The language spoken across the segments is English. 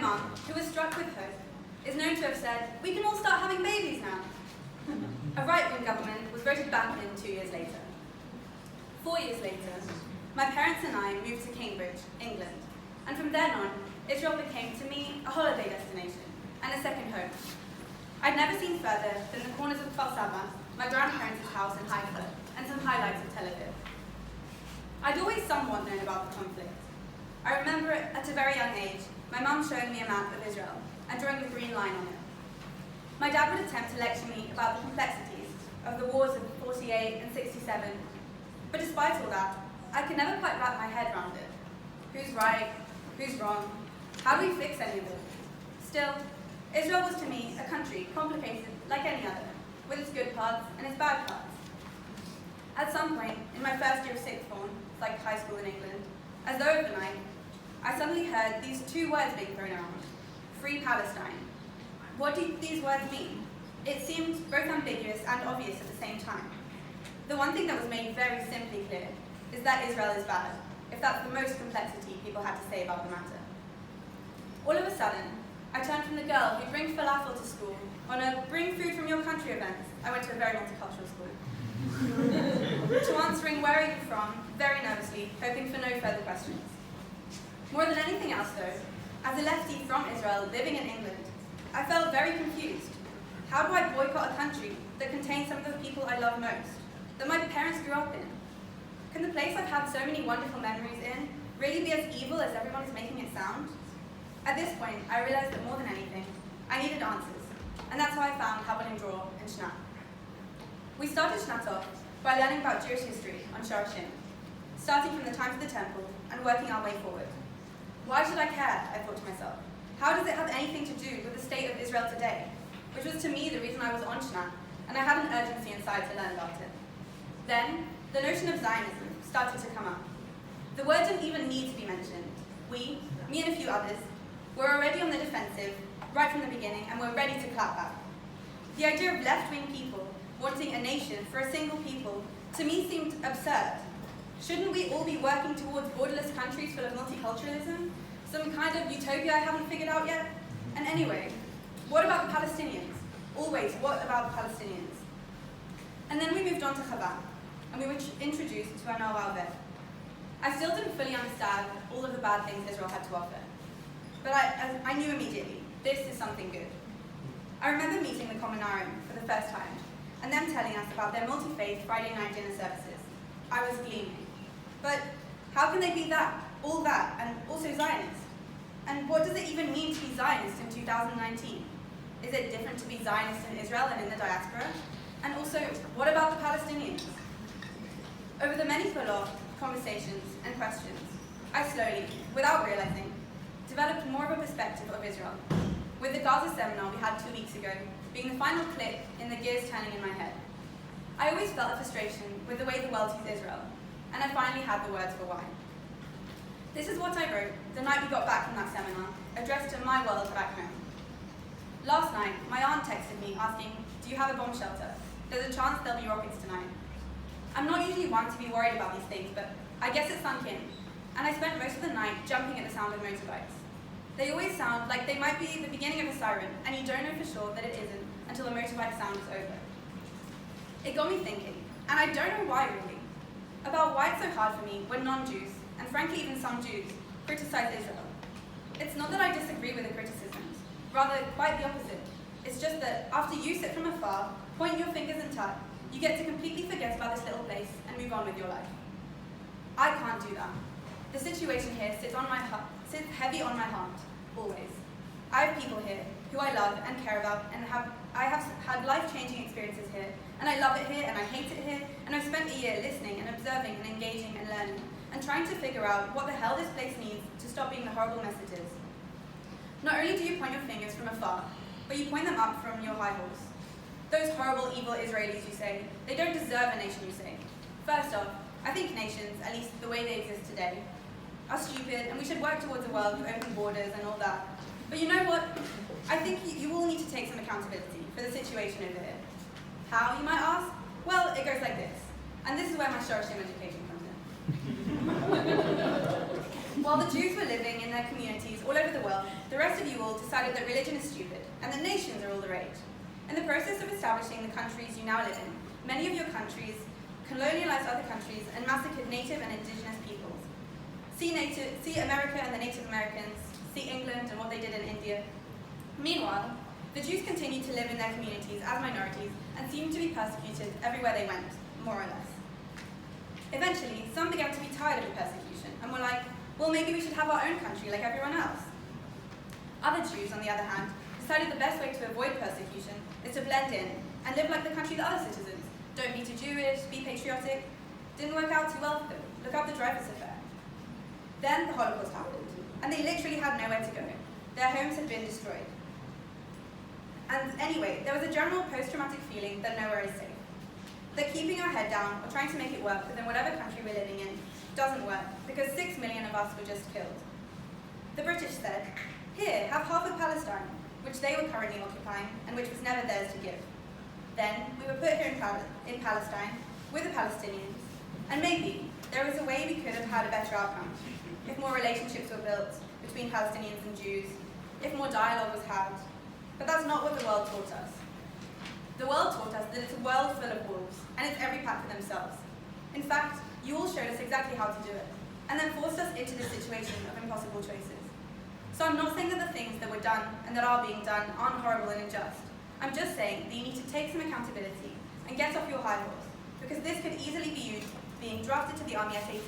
mum, who was struck with hope, is known to have said, "We can all start having babies now." A right-wing government was voted back in 2 years later. 4 years later, my parents and I moved to Cambridge, England, and from then on, Israel became to me a holiday destination and a second home. I'd never seen further than the corners of Kfar Saba, my grandparents' house in Haifa, and some highlights of Tel Aviv. I'd always somewhat known about the conflict. I remember at a very young age, my mum showing me a map of Israel and drawing the green line on it. My dad would attempt to lecture me about the complexities of the wars of 48 and 67, but despite all that, I could never quite wrap my head around it. Who's right? Who's wrong? How do we fix any of it? Still, Israel was to me a country complicated like any other, with its good parts and its bad parts. At some point, in my first year of sixth form, it's like high school in England, as though overnight, I suddenly heard these two words being thrown around: Free Palestine. What do these words mean? It seemed both ambiguous and obvious at the same time. The one thing that was made very simply clear is that Israel is bad, if that's the most complexity people had to say about the matter. All of a sudden, I turned from the girl who'd bring falafel to school on a bring food from your country events. I went to a very multicultural school. to answering where are you from, very nervously, hoping for no further questions. More than anything else though, as a lefty from Israel living in England, I felt very confused. How do I boycott a country that contains some of the people I love most, that my parents grew up in? Can the place I've had so many wonderful memories in really be as evil as everyone is making it sound? At this point, I realized that more than anything, I needed answers, and that's how I found Havel Draw and Shnat. We started Shnat off by learning about Jewish history on Shorashim, starting from the times of the temple and working our way forward. Why should I care, I thought to myself. How does it have anything to do with the state of Israel today? Which was to me the reason I was on Shnat, and I had an urgency inside to learn about it. Then, the notion of Zionism started to come up. The word didn't even need to be mentioned. We, me and a few others, were already on the defensive right from the beginning and were ready to clap back. The idea of left-wing people wanting a nation for a single people to me seemed absurd. Shouldn't we all be working towards borderless countries full of multiculturalism? Some kind of utopia I haven't figured out yet? And anyway, what about the Palestinians? Always, what about the Palestinians? And then we moved on to Chabad, and we were introduced to Anor Alved. I still didn't fully understand all of the bad things Israel had to offer. But I knew immediately, this is something good. I remember meeting the Communarim for the first time, and them telling us about their multi-faith Friday night dinner services. I was gleaming. But how can they be that, all that, and also Zionist? And what does it even mean to be Zionist in 2019? Is it different to be Zionist in Israel and in the diaspora? And also, what about the Palestinians? Over the many prolonged conversations and questions, I slowly, without realizing, developed more of a perspective of Israel, with the Gaza seminar we had 2 weeks ago being the final click in the gears turning in my head. I always felt a frustration with the way the world sees Israel, and I finally had the words for why. This is what I wrote the night we got back from that seminar, addressed to my world back home. Last night, my aunt texted me asking, "Do you have a bomb shelter? There's a chance there'll be rockets tonight." I'm not usually one to be worried about these things, but I guess it sunk in, and I spent most of the night jumping at the sound of motorbikes. They always sound like they might be the beginning of a siren, and you don't know for sure that it isn't until the motorbike sound is over. It got me thinking, and I don't know why really, about why it's so hard for me when non-Jews, and frankly even some Jews, criticize Israel. It's not that I disagree with the criticisms, rather quite the opposite. It's just that after you sit from afar, point your fingers and tut, you get to completely forget about this little place and move on with your life. I can't do that. The situation here sits heavy on my heart, always. I have people here who I love and care about, and I have had life-changing experiences here, and I love it here and I hate it here, and I've spent a year listening and observing and engaging and learning, and trying to figure out what the hell this place needs to stop being the horrible mess it is. Not only do you point your fingers from afar, but you point them up from your high horse. Those horrible, evil Israelis, you say, they don't deserve a nation, you say. First off, I think nations, at least the way they exist today, are stupid, and we should work towards a world with open borders and all that. But you know what? I think you all need to take some accountability for the situation over here. How, you might ask? Well, it goes like this. And this is where my Shorashim education comes in. While the Jews were living in their communities all over the world, the rest of you all decided that religion is stupid and that nations are all the rage. In the process of establishing the countries you now live in, many of your countries colonialized other countries and massacred native and indigenous peoples. See America and the Native Americans, see England and what they did in India. Meanwhile, the Jews continued to live in their communities as minorities and seemed to be persecuted everywhere they went, more or less. Eventually, some began to be tired of the persecution and were like, well, maybe we should have our own country like everyone else. Other Jews, on the other hand, decided the best way to avoid persecution is to blend in and live like the country's other citizens. Don't be too Jewish, be patriotic. Didn't work out too well for them. Look up the Dreyfus affair. Then the Holocaust happened, and they literally had nowhere to go. Their homes had been destroyed. And anyway, there was a general post-traumatic feeling that nowhere is safe. That keeping our head down or trying to make it work within whatever country we're living in doesn't work because 6 million of us were just killed. The British said, here, have half of Palestine, which they were currently occupying and which was never theirs to give. Then we were put here in Palestine with the Palestinians, and maybe there was a way we could have had a better outcome if more relationships were built between Palestinians and Jews, if more dialogue was had. But that's not what the world taught us. The world taught us that it's a world full of wolves, and it's every pack for themselves. In fact, you all showed us exactly how to do it, and then forced us into this situation of impossible choices. So I'm not saying that the things that were done and that are being done aren't horrible and unjust. I'm just saying that you need to take some accountability and get off your high horse, because this could easily be you being drafted to the army at 18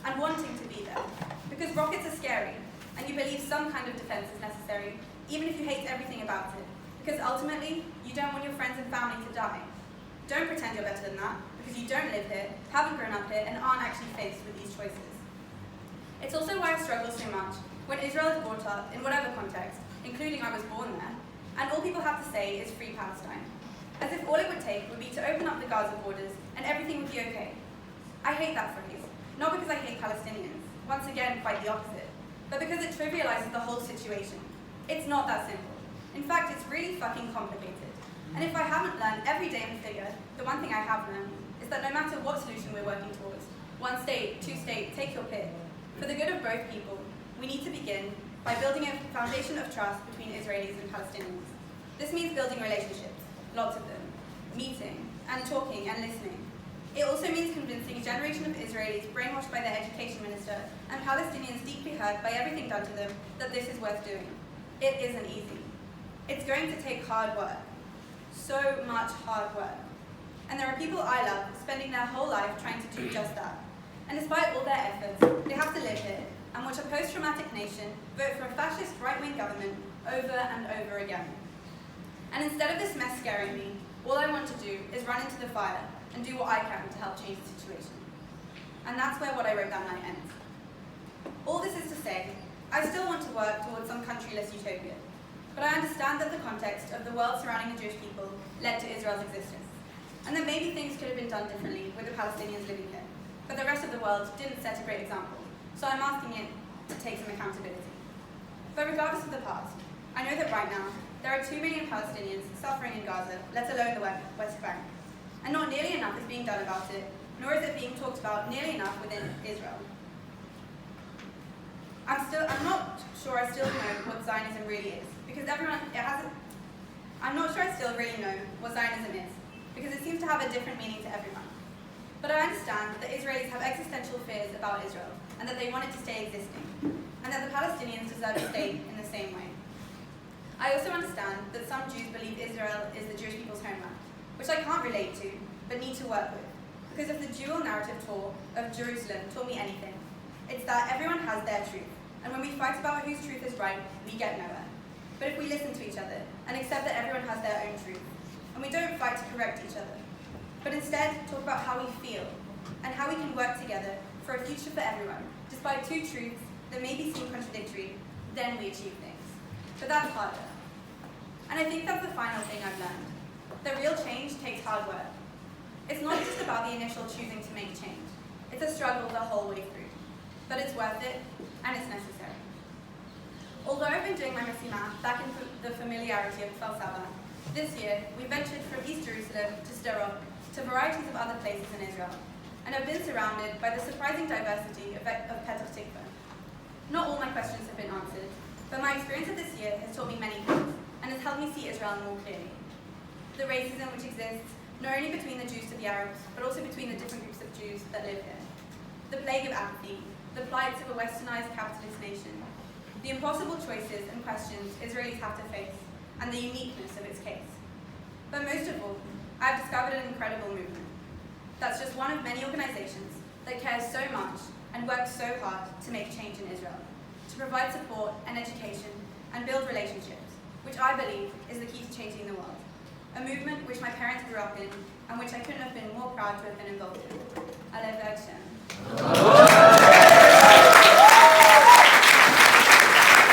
and wanting to be there. Because rockets are scary, and you believe some kind of defense is necessary, even if you hate everything about it. Because ultimately, you don't want your friends and family to die. Don't pretend you're better than that, because you don't live here, haven't grown up here, and aren't actually faced with these choices. It's also why I struggle so much when Israel is brought up in whatever context, including I was born there, and all people have to say is free Palestine. As if all it would take would be to open up the Gaza borders and everything would be okay. I hate that phrase, not because I hate Palestinians, once again quite the opposite, but because it trivializes the whole situation. It's not that simple. In fact, it's really fucking complicated. And if I haven't learned every day in the figure, the one thing I have learned is that no matter what solution we're working towards, one state, two state, take your pick, for the good of both people, we need to begin by building a foundation of trust between Israelis and Palestinians. This means building relationships, lots of them, meeting, and talking and listening. It also means convincing a generation of Israelis brainwashed by their education minister and Palestinians deeply hurt by everything done to them that this is worth doing. It isn't easy. It's going to take hard work. So much hard work. And there are people I love spending their whole life trying to do just that. And despite all their efforts, they have to live here and watch a post-traumatic nation vote for a fascist right-wing government over and over again. And instead of this mess scaring me, all I want to do is run into the fire and do what I can to help change the situation. And that's where what I wrote that night ends. All this is to say, I still want to work towards some countryless utopia, but I understand that the context of the world surrounding the Jewish people led to Israel's existence, and that maybe things could have been done differently with the Palestinians living here, but the rest of the world didn't set a great example, so I'm asking it to take some accountability. But regardless of the past, I know that right now, there are 2 million Palestinians suffering in Gaza, let alone the West Bank, and not nearly enough is being done about it, nor is it being talked about nearly enough within Israel. I'm not sure I still know what Zionism really is, because I'm not sure I still really know what Zionism is, because it seems to have a different meaning to everyone. But I understand that Israelis have existential fears about Israel, and that they want it to stay existing, and that the Palestinians deserve a state in the same way. I also understand that some Jews believe Israel is the Jewish people's homeland, which I can't relate to, but need to work with, because if the dual narrative tour of Jerusalem taught me anything, it's that everyone has their truth, and when we fight about whose truth is right, we get nowhere. But if we listen to each other, and accept that everyone has their own truth, and we don't fight to correct each other, but instead talk about how we feel, and how we can work together for a future for everyone, despite two truths that maybe seem contradictory, then we achieve things. But that's harder. And I think that's the final thing I've learned. The real change takes hard work. It's not just about the initial choosing to make change. It's a struggle the whole way through. But it's worth it, and it's necessary. Although I've been doing my Messima back in the familiarity of Kfar Saba, this year we ventured from East Jerusalem to Sderot to varieties of other places in Israel, and have been surrounded by the surprising diversity of Petah Tikva. Not all my questions have been answered, but my experience of this year has taught me many things and has helped me see Israel more clearly. The racism which exists not only between the Jews to the Arabs, but also between the different groups of Jews that live here. The plague of apathy, the plights of a westernized capitalist nation, the impossible choices and questions Israelis have to face, and the uniqueness of its case. But most of all, I have discovered an incredible movement. That's just one of many organizations that cares so much and works so hard to make change in Israel, to provide support and education and build relationships, which I believe is the key to changing the world. A movement which my parents grew up in and which I couldn't have been more proud to have been involved in. Alev Hashem.